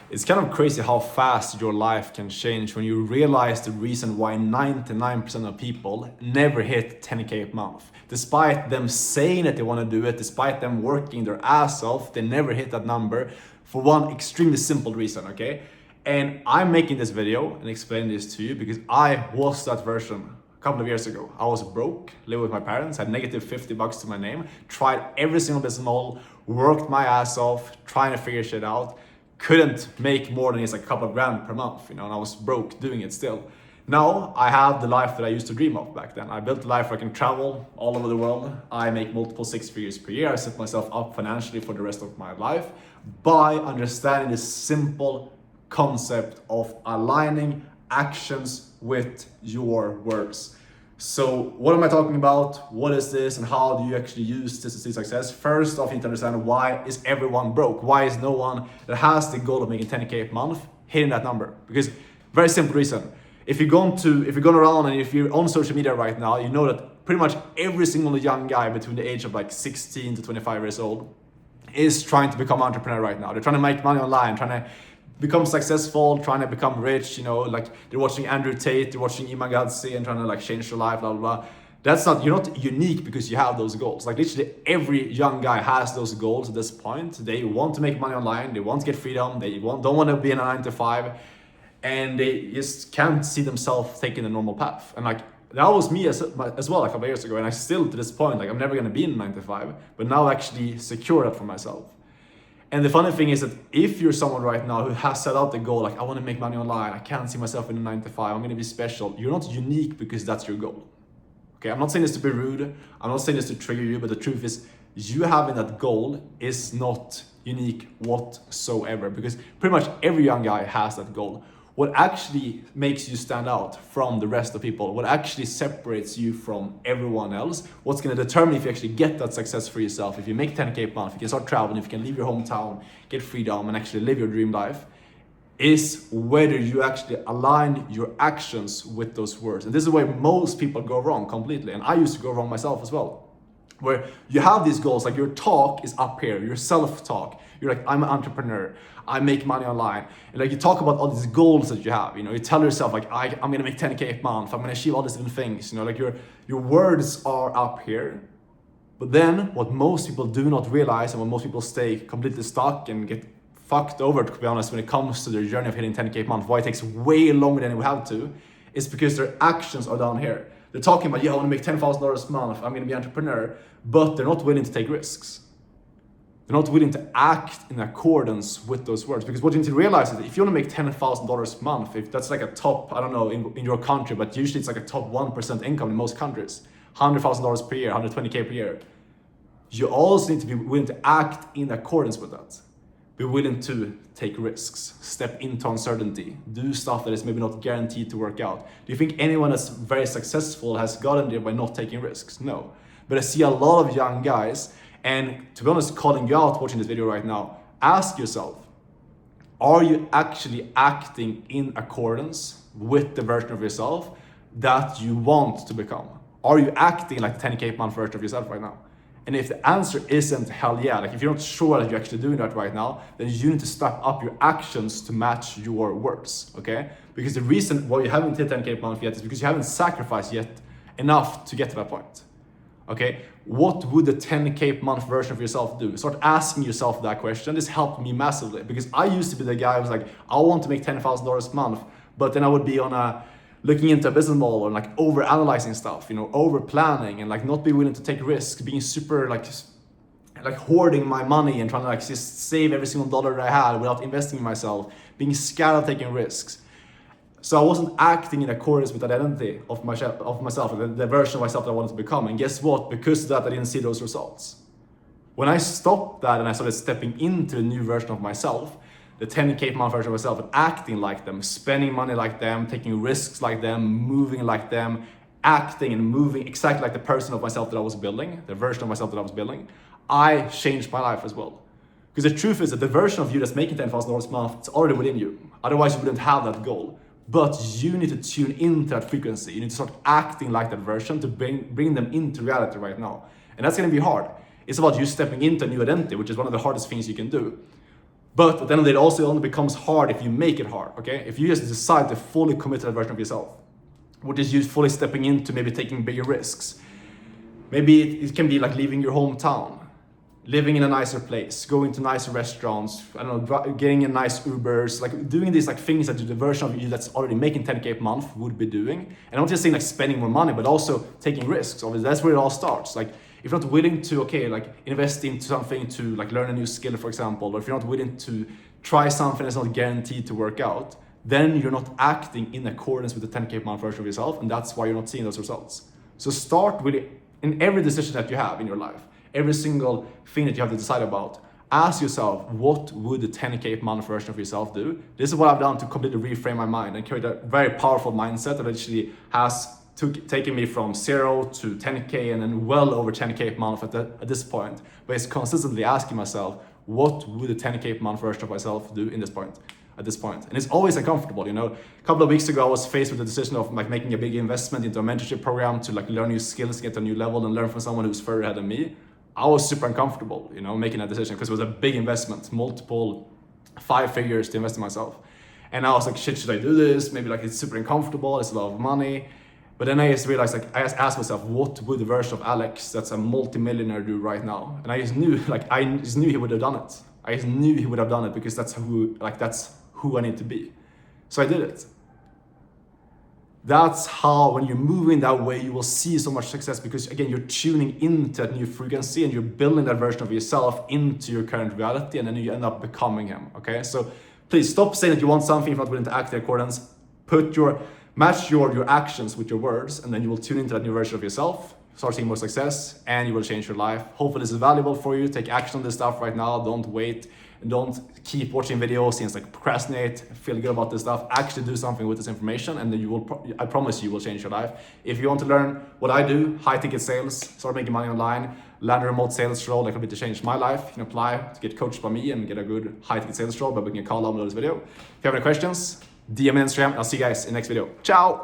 It's kind of crazy how fast your life can change when you realize the reason why 99% of people never hit 10K a month. Despite them saying that they want to do it, despite them working their ass off, they never hit that number for one extremely simple reason, okay? And I'm making this video and explaining this to you because I was that version a couple of years ago. I was broke, lived with my parents, had negative $50 to my name, tried every single business model, worked my ass off, trying to figure shit out. Couldn't make more than just like a couple of grand per month, and I was broke doing it still. Now I have the life that I used to dream of back then. I built a life where I can travel all over the world. I make multiple six figures per year. I set myself up financially for the rest of my life by understanding this simple concept of aligning actions with your words. So what am I talking about? What is this and how do you actually use this to see success? First off, you need to understand why is everyone broke? Why is no one that has the goal of making 10K a month hitting that number? Because very simple reason. If you're going around and if you're on social media right now, you know that pretty much every single young guy between the age of like 16 to 25 years old is trying to become an entrepreneur right now. They're trying to make money online, trying to become successful, trying to become rich, like they're watching Andrew Tate, they're watching Imagazzi and trying to like change their life, blah, blah, blah. You're not unique because you have those goals. Like literally every young guy has those goals at this point. They want to make money online, they want to get freedom, don't want to be in a 9 to 5, and they just can't see themselves taking the normal path. And like, that was me as well a couple of years ago, and I still to this point, like I'm never gonna be in 9 to 5, but now I actually secure that for myself. And the funny thing is that if you're someone right now who has set out the goal, like I want to make money online, I can't see myself in a 9 to 5, I'm going to be special. You're not unique because that's your goal. Okay, I'm not saying this to be rude. I'm not saying this to trigger you, but the truth is you having that goal is not unique whatsoever because pretty much every young guy has that goal. What actually makes you stand out from the rest of people, what actually separates you from everyone else, what's going to determine if you actually get that success for yourself, if you make 10K a month, if you can start traveling, if you can leave your hometown, get freedom and actually live your dream life, is whether you actually align your actions with those words. And this is where most people go wrong completely. And I used to go wrong myself as well. Where you have these goals, like your talk is up here, your self-talk. You're like, I'm an entrepreneur, I make money online. And like you talk about all these goals that you have, you tell yourself like, I'm gonna make 10K a month, I'm gonna achieve all these different things, like your words are up here. But then what most people do not realize and when most people stay completely stuck and get fucked over, to be honest, when it comes to their journey of hitting 10K a month, why it takes way longer than it would have to, is because their actions are down here. They're talking about, I want to make $10,000 a month, I'm gonna be an entrepreneur, but they're not willing to take risks. They're not willing to act in accordance with those words. Because what you need to realize is that if you want to make $10,000 a month, if that's like a top, I don't know, in your country, but usually it's like a top 1% income in most countries, $100,000 per year, 120K per year, you also need to be willing to act in accordance with that. Be willing to take risks, step into uncertainty, do stuff that is maybe not guaranteed to work out. Do you think anyone that's very successful has gotten there by not taking risks? No. But I see a lot of young guys, and to be honest, calling you out watching this video right now, ask yourself, are you actually acting in accordance with the version of yourself that you want to become? Are you acting like the 10K a month version of yourself right now? And if the answer isn't hell yeah, like if you're not sure that you're actually doing that right now, then you need to step up your actions to match your words, okay? Because the reason why you haven't hit 10K a month yet is because you haven't sacrificed yet enough to get to that point. Okay, what would the 10K a month version of yourself do? Start asking yourself that question. This helped me massively because I used to be the guy who was like, I want to make $10,000 a month, but then I would be looking into a business model and like over analyzing stuff, over planning and like not be willing to take risks, being super like hoarding my money and trying to like just save every single dollar that I had without investing in myself, being scared of taking risks. So I wasn't acting in accordance with that identity of myself, the version of myself that I wanted to become. And guess what? Because of that, I didn't see those results. When I stopped that and I started stepping into the new version of myself, the 10K a month version of myself, and acting like them, spending money like them, taking risks like them, moving like them, acting and moving exactly like the person of myself that I was building, the version of myself that I was building, I changed my life as well. Because the truth is that the version of you that's making $10,000 a month, it's already within you. Otherwise, you wouldn't have that goal. But you need to tune into that frequency. You need to start acting like that version to bring them into reality right now. And that's gonna be hard. It's about you stepping into a new identity, which is one of the hardest things you can do. But at the end of the day, it also only becomes hard if you make it hard, okay? If you just decide to fully commit to that version of yourself, which is you fully stepping into maybe taking bigger risks. Maybe it can be like leaving your hometown, living in a nicer place, going to nicer restaurants, I don't know, getting a nice Ubers, like doing these like things that the version of you that's already making 10K a month would be doing. And I'm not just saying like spending more money, but also taking risks. Obviously, that's where it all starts. Like if you're not willing to, like invest into something to like learn a new skill, for example, or if you're not willing to try something that's not guaranteed to work out, then you're not acting in accordance with the 10K a month version of yourself, and that's why you're not seeing those results. So start really in every decision that you have in your life, every single thing that you have to decide about, ask yourself, what would the 10K a month version of yourself do? This is what I've done to completely reframe my mind and create a very powerful mindset that actually has taken me from 0 to 10K and then well over 10K a month at this point. But it's consistently asking myself, what would the 10K a month version of myself do at this point? And it's always uncomfortable, you know. A couple of weeks ago, I was faced with the decision of like making a big investment into a mentorship program to like learn new skills, get to a new level and learn from someone who's further ahead than me. I was super uncomfortable, you know, making that decision because it was a big investment, multiple 5 figures to invest in myself. And I was like, shit, should I do this? Maybe like it's super uncomfortable, it's a lot of money. But then I just realized, like, I just asked myself, what would the version of Alex that's a multimillionaire do right now? And I just knew, he would have done it. I just knew he would have done it because that's who I need to be. So I did it. That's how, when you're moving that way, you will see so much success because, again, you're tuning into that new frequency and you're building that version of yourself into your current reality, and then you end up becoming him, okay? So please stop saying that you want something if you're not willing to act in accordance. Match your actions with your words, and then you will tune into that new version of yourself, start seeing more success, and you will change your life. Hopefully this is valuable for you. Take action on this stuff right now. Don't wait. And don't keep watching videos and like procrastinate, feel good about this stuff. Actually do something with this information, and then I promise you will change your life. If you want to learn what I do, high ticket sales, start making money online, land a remote sales role that could be to change my life, you can apply to get coached by me and get a good high ticket sales role by booking a call download this video. If you have any questions, DM me on Instagram. I'll see you guys in the next video. Ciao!